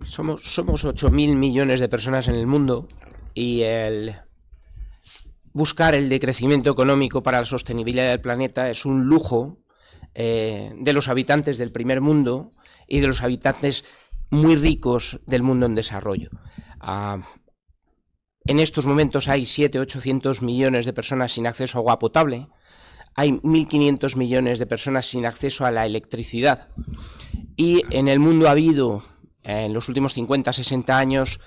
Somos 8.000 millones de personas en el mundo y el buscar el decrecimiento económico para la sostenibilidad del planeta es un lujo de los habitantes del primer mundo y de los habitantes muy ricos del mundo en desarrollo. En estos momentos hay 700-800 millones de personas sin acceso a agua potable, hay 1.500 millones de personas sin acceso a la electricidad y en el mundo ha habido en los últimos 50-60 años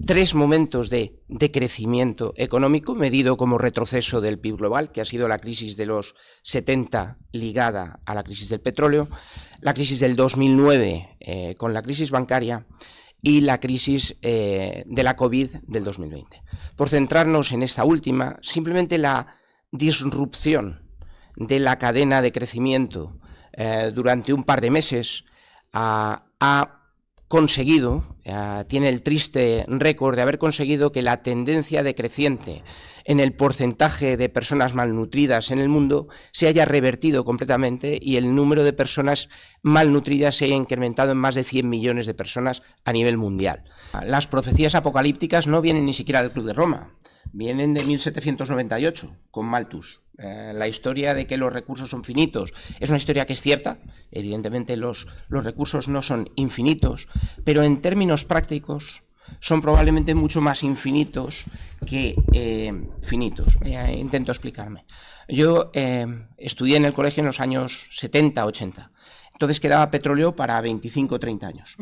3 momentos de decrecimiento económico medido como retroceso del PIB global, que ha sido la crisis de los 70 ligada a la crisis del petróleo, la crisis del 2009 con la crisis bancaria y la crisis de la COVID del 2020. Por centrarnos en esta última, simplemente la disrupción de la cadena de crecimiento durante un par de meses ha conseguido, tiene el triste récord de haber conseguido que la tendencia decreciente en el porcentaje de personas malnutridas en el mundo se haya revertido completamente y el número de personas malnutridas se haya incrementado en más de 100 millones de personas a nivel mundial. Las profecías apocalípticas no vienen ni siquiera del Club de Roma, vienen de 1798 con Malthus. La historia de que los recursos son finitos es una historia que es cierta. Evidentemente los recursos no son infinitos, pero en términos prácticos son probablemente mucho más infinitos que finitos. Intento explicarme. Yo estudié en el colegio en los años 70-80. Entonces quedaba petróleo para 25 o 30 años.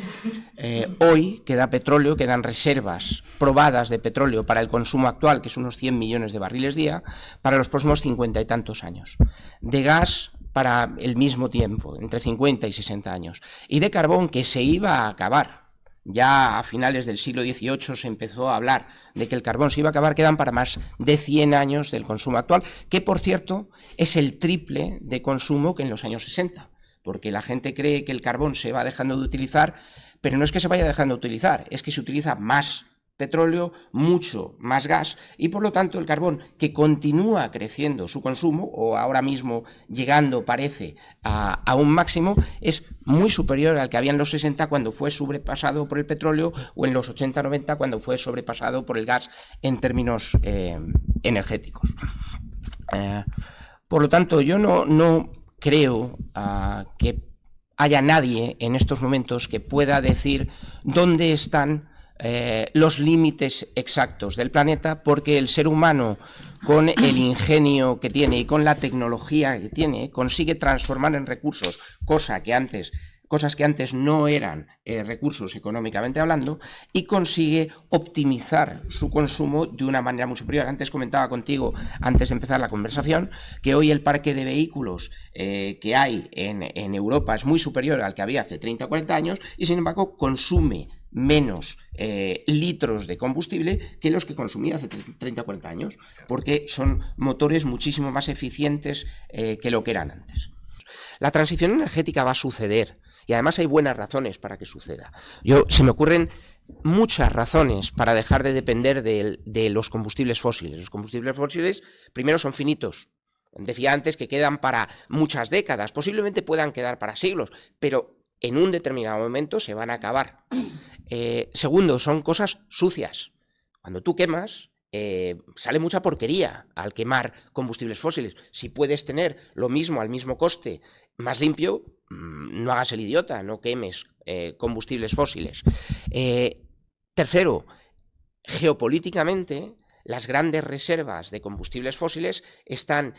Hoy queda petróleo, quedan reservas probadas de petróleo para el consumo actual, que es unos 100 millones de barriles día, para los próximos 50 y tantos años. De gas para el mismo tiempo, entre 50 y 60 años. Y de carbón, que se iba a acabar. Ya a finales del siglo XVIII se empezó a hablar de que el carbón se iba a acabar, quedan para más de 100 años del consumo actual, que por cierto es el triple de consumo que en los años 60. Porque la gente cree que el carbón se va dejando de utilizar, pero no es que se vaya dejando de utilizar, es que se utiliza más petróleo, mucho más gas, y por lo tanto el carbón, que continúa creciendo su consumo, o ahora mismo llegando, parece, a un máximo, es muy superior al que había en los 60 cuando fue sobrepasado por el petróleo, o en los 80-90 cuando fue sobrepasado por el gas en términos energéticos. Por lo tanto, yo no creo que haya nadie en estos momentos que pueda decir dónde están los límites exactos del planeta, porque el ser humano, con el ingenio que tiene y con la tecnología que tiene, consigue transformar en recursos cosas que antes no eran recursos económicamente hablando, y consigue optimizar su consumo de una manera muy superior. Antes comentaba contigo, antes de empezar la conversación, que hoy el parque de vehículos que hay en Europa es muy superior al que había hace 30 o 40 años y sin embargo consume menos litros de combustible que los que consumía hace 30 o 40 años, porque son motores muchísimo más eficientes que lo que eran antes. La transición energética va a suceder y además hay buenas razones para que suceda. Se me ocurren muchas razones para dejar de depender de los combustibles fósiles. Los combustibles fósiles, primero, son finitos. Decía antes que quedan para muchas décadas, posiblemente puedan quedar para siglos, pero en un determinado momento se van a acabar. Segundo, son cosas sucias. Cuando tú quemas, sale mucha porquería al quemar combustibles fósiles. Si puedes tener lo mismo al mismo coste, más limpio, no hagas el idiota, no quemes combustibles fósiles. Tercero, geopolíticamente, las grandes reservas de combustibles fósiles están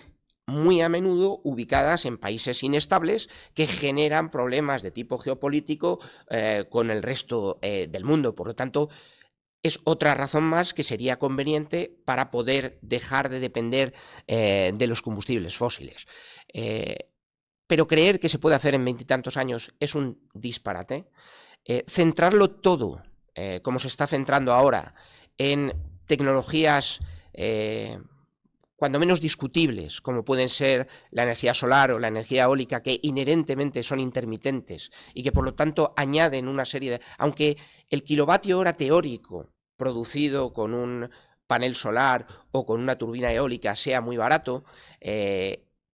muy a menudo ubicadas en países inestables que generan problemas de tipo geopolítico con el resto del mundo. Por lo tanto, es otra razón más que sería conveniente para poder dejar de depender de los combustibles fósiles. Pero creer que se puede hacer en 20 y tantos años es un disparate. Centrarlo todo, como se está centrando ahora, en tecnologías cuando menos discutibles, como pueden ser la energía solar o la energía eólica, que inherentemente son intermitentes y que por lo tanto añaden una serie de... Aunque el kilovatio hora teórico producido con un panel solar o con una turbina eólica sea muy barato,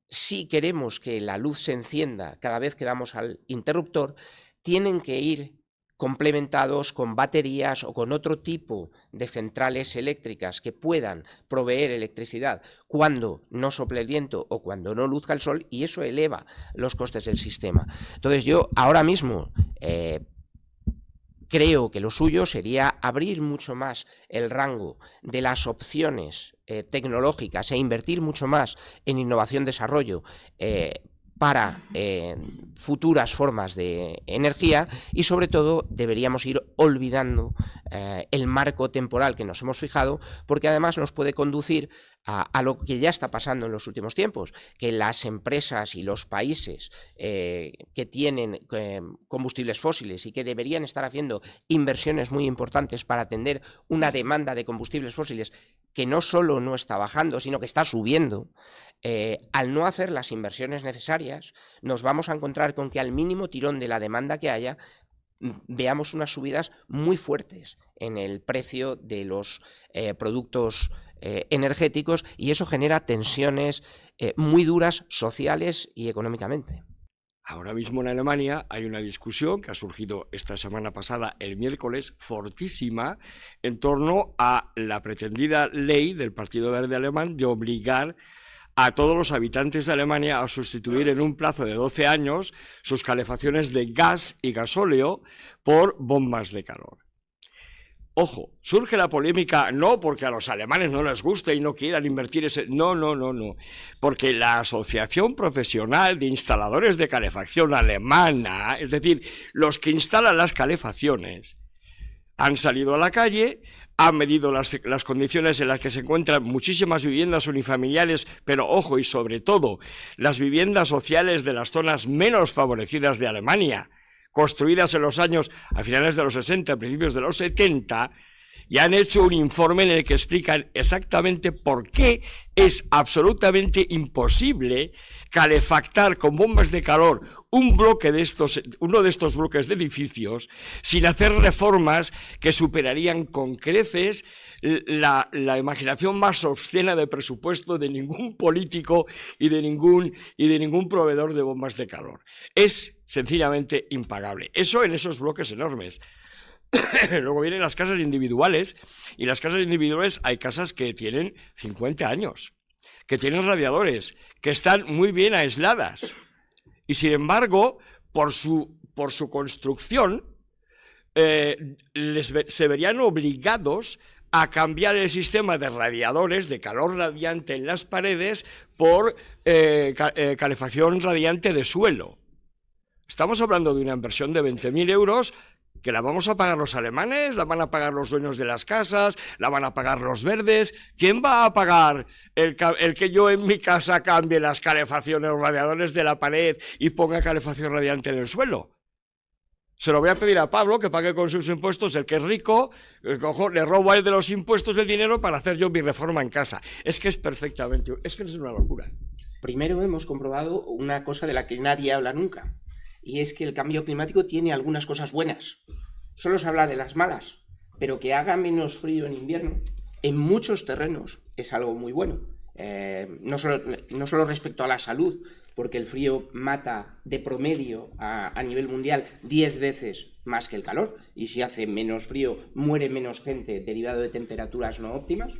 si queremos que la luz se encienda cada vez que damos al interruptor, tienen que ir complementados con baterías o con otro tipo de centrales eléctricas que puedan proveer electricidad cuando no sople el viento o cuando no luzca el sol, y eso eleva los costes del sistema. Entonces yo ahora mismo creo que lo suyo sería abrir mucho más el rango de las opciones tecnológicas e invertir mucho más en innovación-desarrollo para futuras formas de energía, y sobre todo deberíamos ir olvidando el marco temporal que nos hemos fijado, porque además nos puede conducir a lo que ya está pasando en los últimos tiempos, que las empresas y los países que tienen combustibles fósiles y que deberían estar haciendo inversiones muy importantes para atender una demanda de combustibles fósiles que no solo no está bajando, sino que está subiendo, al no hacer las inversiones necesarias, nos vamos a encontrar con que al mínimo tirón de la demanda que haya, veamos unas subidas muy fuertes en el precio de los productos energéticos, y eso genera tensiones muy duras sociales y económicamente. Ahora mismo en Alemania hay una discusión que ha surgido esta semana pasada, el miércoles, fortísima, en torno a la pretendida ley del Partido Verde Alemán de obligar a todos los habitantes de Alemania a sustituir en un plazo de 12 años sus calefacciones de gas y gasóleo por bombas de calor. Ojo, surge la polémica no porque a los alemanes no les guste y no quieran invertir ese... No, porque la Asociación Profesional de Instaladores de Calefacción Alemana, es decir, los que instalan las calefacciones, han salido a la calle, han medido las condiciones en las que se encuentran muchísimas viviendas unifamiliares, pero ojo, y sobre todo, las viviendas sociales de las zonas menos favorecidas de Alemania, construidas en los años, a finales de los 60, principios de los 70, y han hecho un informe en el que explican exactamente por qué es absolutamente imposible calefactar con bombas de calor uno de estos bloques de edificios sin hacer reformas que superarían con creces la imaginación más obscena de presupuesto de ningún político y de ningún proveedor de bombas de calor. Es sencillamente impagable. Eso en esos bloques enormes. Luego vienen las casas individuales, y las casas individuales hay casas que tienen 50 años, que tienen radiadores, que están muy bien aisladas, y sin embargo, por su construcción, se verían obligados a cambiar el sistema de radiadores de calor radiante en las paredes por calefacción radiante de suelo. Estamos hablando de una inversión de 20.000 euros que la vamos a pagar los alemanes, la van a pagar los dueños de las casas, la van a pagar los verdes. ¿Quién va a pagar el que yo en mi casa cambie las calefacciones, los radiadores de la pared y ponga calefacción radiante en el suelo? Se lo voy a pedir a Pablo, que pague con sus impuestos, el que es rico, le robo a él de los impuestos el dinero para hacer yo mi reforma en casa. Es que es una locura. Primero hemos comprobado una cosa de la que nadie habla nunca, y es que el cambio climático tiene algunas cosas buenas. Solo se habla de las malas, pero que haga menos frío en invierno, en muchos terrenos, es algo muy bueno. No solo respecto a la salud, porque el frío mata de promedio a nivel mundial 10 veces más que el calor, y si hace menos frío muere menos gente derivado de temperaturas no óptimas,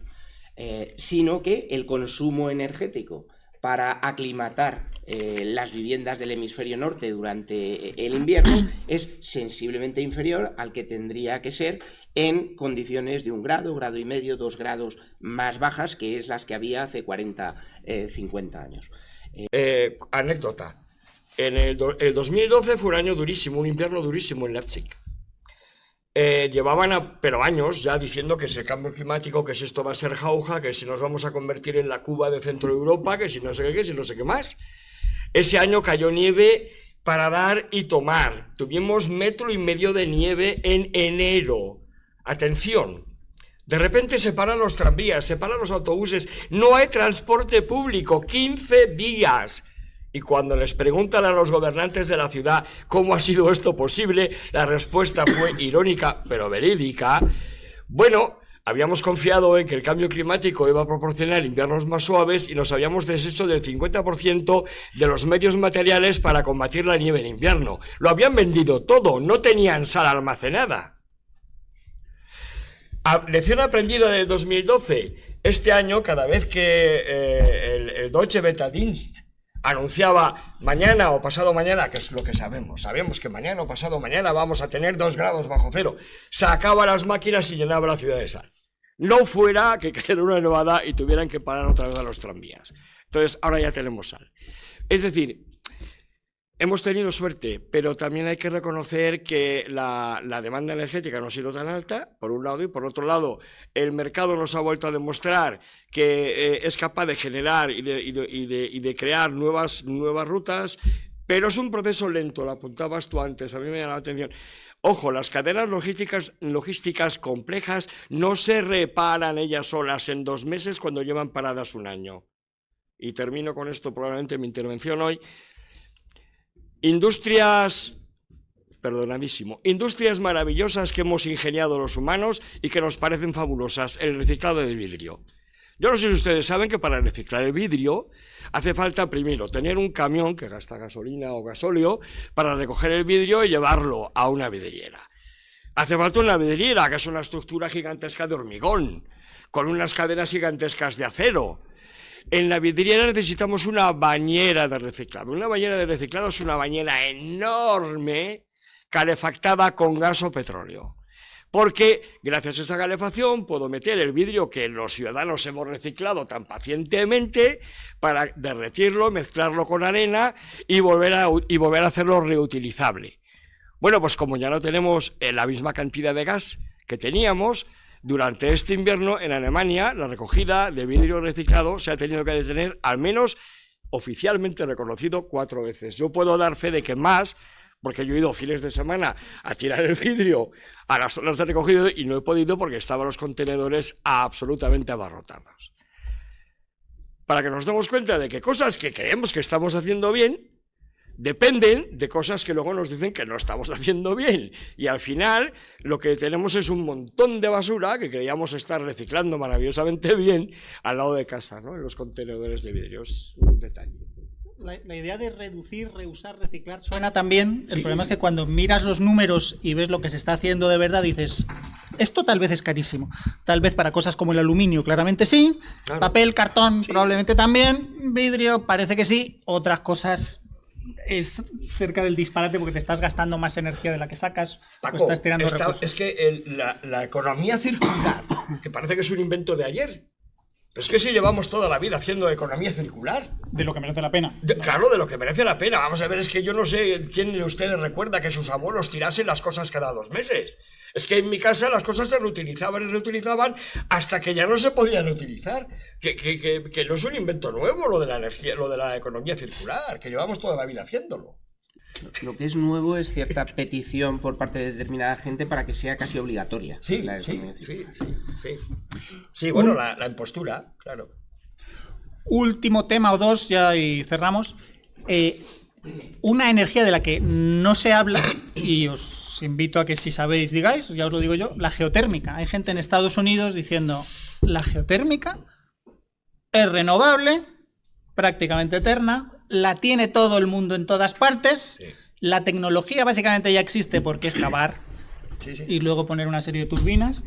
sino que el consumo energético para aclimatar las viviendas del hemisferio norte durante el invierno es sensiblemente inferior al que tendría que ser en condiciones de 1 grado, grado y medio, 2 grados más bajas, que es las que había hace 40, 50 años. Anécdota. El 2012 fue un año durísimo, un invierno durísimo en Leipzig. Llevaban pero años ya diciendo que es el cambio climático, que si esto va a ser jauja, que si nos vamos a convertir en la Cuba de Centro Europa, que si no sé qué, si no sé qué más. Ese año cayó nieve para dar y tomar. Tuvimos 1,5 metros de nieve en enero. Atención. De repente se paran los tranvías, se paran los autobuses, no hay transporte público, 15 días. Y cuando les preguntan a los gobernantes de la ciudad cómo ha sido esto posible, la respuesta fue irónica, pero verídica. Bueno, Habíamos confiado en que el cambio climático iba a proporcionar inviernos más suaves y nos habíamos deshecho del 50% de los medios materiales para combatir la nieve en invierno. Lo habían vendido todo, no tenían sal almacenada. Lección aprendida de 2012. Este año, cada vez que el Deutsche Wetterdienst anunciaba mañana o pasado mañana, que es lo que sabemos que mañana o pasado mañana vamos a tener 2 grados bajo cero, sacaba las máquinas y llenaba la ciudad de sal. No fuera que cayera una nevada y tuvieran que parar otra vez a los tranvías. Entonces, ahora ya tenemos sal. Es decir, hemos tenido suerte, pero también hay que reconocer que la demanda energética no ha sido tan alta, por un lado, y por otro lado, el mercado nos ha vuelto a demostrar que es capaz de generar y de crear nuevas rutas, pero es un proceso lento, lo apuntabas tú antes, a mí me llama la atención. Ojo, las cadenas logísticas complejas no se reparan ellas solas en 2 meses cuando llevan paradas 1 año. Y termino con esto probablemente mi intervención hoy. Industrias maravillosas que hemos ingeniado los humanos y que nos parecen fabulosas, el reciclado del vidrio. Yo no sé si ustedes saben que para reciclar el vidrio hace falta primero tener un camión que gasta gasolina o gasóleo para recoger el vidrio y llevarlo a una vidriera. Hace falta una vidriera, que es una estructura gigantesca de hormigón, con unas cadenas gigantescas de acero. En la vidriera necesitamos una bañera de reciclado. Una bañera de reciclado es una bañera enorme, calefactada con gas o petróleo. Porque gracias a esa calefacción puedo meter el vidrio que los ciudadanos hemos reciclado tan pacientemente para derretirlo, mezclarlo con arena y volver a hacerlo reutilizable. Bueno, pues como ya no tenemos la misma cantidad de gas que teníamos, durante este invierno en Alemania la recogida de vidrio reciclado se ha tenido que detener, al menos oficialmente reconocido, 4 veces. Yo puedo dar fe de que más, porque yo he ido fines de semana a tirar el vidrio a las zonas de recogido y no he podido porque estaban los contenedores absolutamente abarrotados. Para que nos demos cuenta de que cosas que creemos que estamos haciendo bien dependen de cosas que luego nos dicen que no estamos haciendo bien. Y al final lo que tenemos es un montón de basura que creíamos estar reciclando maravillosamente bien al lado de casa, ¿no? En los contenedores de vidrio. Es un detalle. La idea de reducir, reusar, reciclar suena también. El problema es que cuando miras los números y ves lo que se está haciendo de verdad, dices, esto tal vez es carísimo. Tal vez para cosas como el aluminio, claramente sí. Claro. Papel, cartón, sí. Probablemente también. Vidrio, parece que sí. Otras cosas es cerca del disparate porque te estás gastando más energía de la que sacas. Paco, o estás tirando recursos. Es que la economía circular, que parece que es un invento de ayer. Pero es que si llevamos toda la vida haciendo economía circular. De lo que merece la pena. Claro, de lo que merece la pena. Vamos a ver, es que yo no sé quién de ustedes recuerda que sus abuelos tirasen las cosas cada 2 meses. Es que en mi casa las cosas se reutilizaban hasta que ya no se podían utilizar. Que no es un invento nuevo lo de la energía, lo de la economía circular, que llevamos toda la vida haciéndolo. Lo que es nuevo es cierta petición por parte de determinada gente para que sea casi obligatoria. Sí, bueno, la impostura, claro. Último tema o 2 ya y cerramos. Una energía de la que no se habla, y os invito a que si sabéis digáis, ya os lo digo yo, la geotérmica. Hay gente en Estados Unidos diciendo, la geotérmica es renovable, prácticamente eterna, la tiene todo el mundo en todas partes, sí. La tecnología básicamente ya existe porque es cavar y luego poner una serie de turbinas.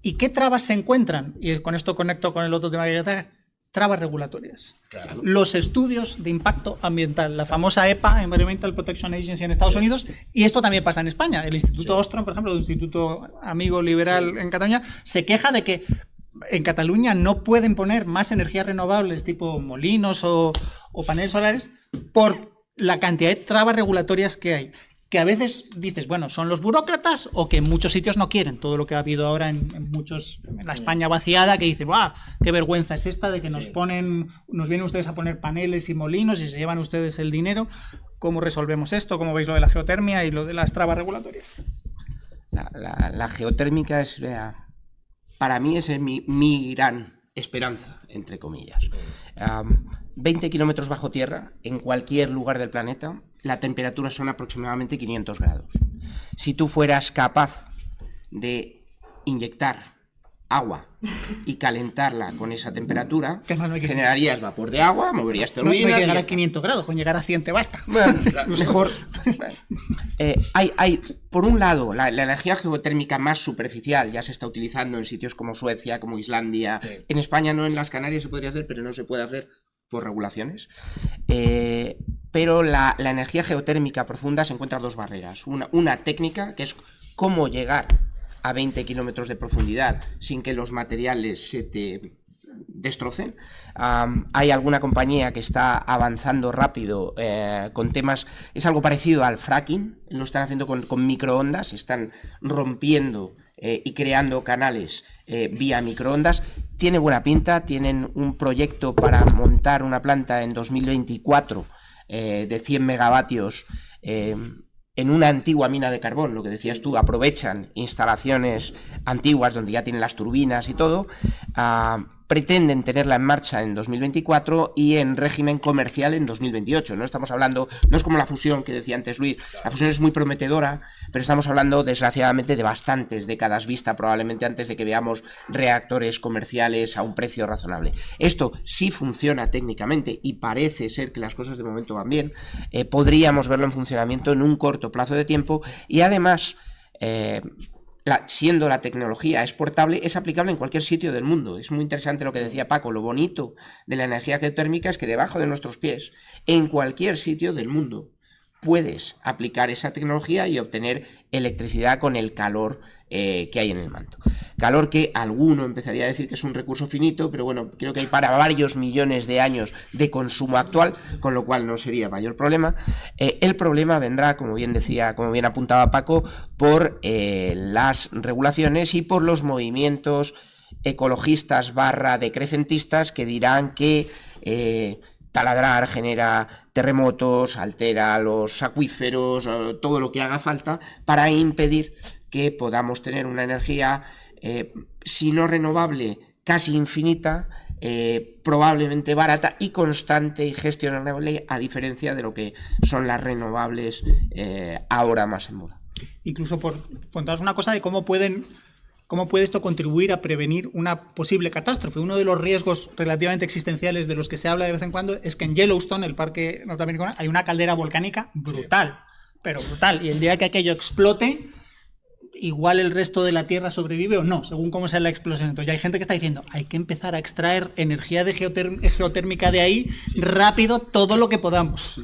¿Y qué trabas se encuentran? Y con esto conecto con el otro tema que quería traer. Trabas regulatorias. Claro. Los estudios de impacto ambiental, la famosa EPA, Environmental Protection Agency en Estados Unidos, y esto también pasa en España. El Instituto Ostrom, por ejemplo, el Instituto Amigo Liberal en Cataluña, se queja de que en Cataluña no pueden poner más energías renovables tipo molinos o paneles solares por la cantidad de trabas regulatorias que hay. Que a veces dices, bueno, son los burócratas o que en muchos sitios no quieren. Todo lo que ha habido ahora en la España vaciada, que dice, ¡guau! ¡Qué vergüenza es esta de que nos vienen ustedes a poner paneles y molinos y se llevan ustedes el dinero! ¿Cómo resolvemos esto? ¿Cómo veis lo de la geotermia y lo de las trabas regulatorias? La geotérmica es, para mí, es mi gran esperanza, entre comillas. 20 kilómetros bajo tierra, en cualquier lugar del planeta, la temperatura son aproximadamente 500 grados. Si tú fueras capaz de inyectar agua y calentarla con esa temperatura, Que no hay que- generarías vapor de agua, moverías No hay turbinas. que y llegar ya a está. 500 grados, con llegar a 100 te basta. Bueno, mejor. Hay, por un lado, la energía geotérmica más superficial ya se está utilizando en sitios como Suecia, como Islandia. Sí. En España no, en las Canarias se podría hacer, pero no se puede hacer por regulaciones. Pero la energía geotérmica profunda se encuentra dos barreras. Una técnica, que es cómo llegar a 20 kilómetros de profundidad sin que los materiales se te destrocen. Hay alguna compañía que está avanzando rápido con temas, es algo parecido al fracking, lo están haciendo con microondas, están rompiendo y creando canales vía microondas. Tiene buena pinta, tienen un proyecto para montar una planta en 2024 de 100 megavatios en una antigua mina de carbón, lo que decías tú, aprovechan instalaciones antiguas donde ya tienen las turbinas y todo, pretenden tenerla en marcha en 2024 y en régimen comercial en 2028. No estamos hablando, no es como la fusión que decía antes Luis, la fusión es muy prometedora, pero estamos hablando desgraciadamente de bastantes décadas vista, probablemente antes de que veamos reactores comerciales a un precio razonable. Esto sí funciona técnicamente y parece ser que las cosas de momento van bien. Podríamos verlo en funcionamiento en un corto plazo de tiempo y además siendo la tecnología exportable, es aplicable en cualquier sitio del mundo. Es muy interesante lo que decía Paco, lo bonito de la energía geotérmica es que debajo de nuestros pies, en cualquier sitio del mundo, puedes aplicar esa tecnología y obtener electricidad con el calor que hay en el manto. Calor que alguno empezaría a decir que es un recurso finito, pero bueno, creo que hay para varios millones de años de consumo actual, con lo cual no sería mayor problema. El problema vendrá, como bien decía, como bien apuntaba Paco, por las regulaciones y por los movimientos ecologistas / decrecentistas que dirán que taladrar genera terremotos, altera los acuíferos, todo lo que haga falta para impedir que podamos tener una energía, si no renovable, casi infinita, probablemente barata y constante y gestionable, a diferencia de lo que son las renovables ahora más en moda. Incluso por contaros una cosa de cómo puede esto contribuir a prevenir una posible catástrofe. Uno de los riesgos relativamente existenciales de los que se habla de vez en cuando es que en Yellowstone, el parque norteamericano, hay una caldera volcánica brutal, pero brutal. Y el día que aquello explote, igual el resto de la Tierra sobrevive o no, según cómo sea la explosión. Entonces ya hay gente que está diciendo, hay que empezar a extraer energía geotérmica de ahí rápido, todo lo que podamos.